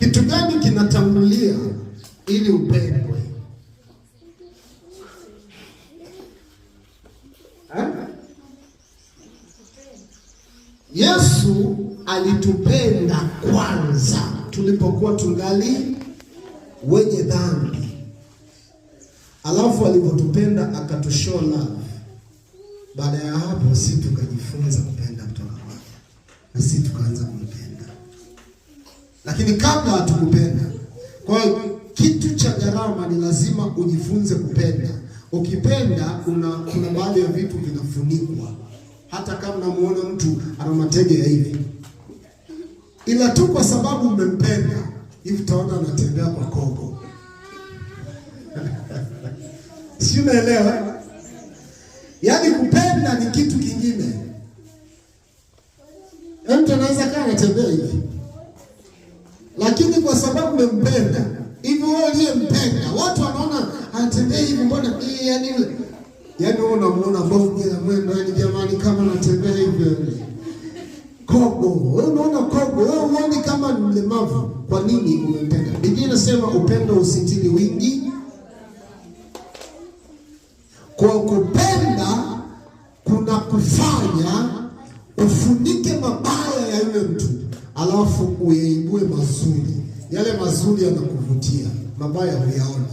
Kitu gani kinatangulia ili upendwe? Yesu alitupenda kwanza tulipokuwa tungali wenye dhambi. Alafu alipotupenda akatushow love. Baada ya hapo sisi tukajifunza kupenda kutoka kwake. Na sisi tukaanza kumpenda. Lakini kabla hatukupenda. Kwa hiyo kitu cha gharama ni lazima ujifunze kupenda. Ukipenda kuna baadhi ya vitu vinafunikwa. Hata kama unamuona mtu ana matege ya hivi. Ila tu kwa sababu umempenda, hivi utaona anatembea kwa kogo. Si unaelewa? Yaani kupenda ni kitu kingine. Mtu anaweza kaa anatembea hivi. Lakini kwa sababu umempenda, hivi wewe uliyempenda, watu wanaona anatembea hivi, mbona yaani wewe unamuona bonge la mwendo, yaani jamani kama anatembea hivi. Kogo, wewe unaona kogo, wewe uone kama mlemavu. Kwa nini umempenda? Biblia inasema upendo usitiri wingi. Kwa kupenda kuna kufanya ufunike mabaya ya yule mtu, alafu uyaibue mazuri. Yale mazuri yanakuvutia, mabaya huyaona.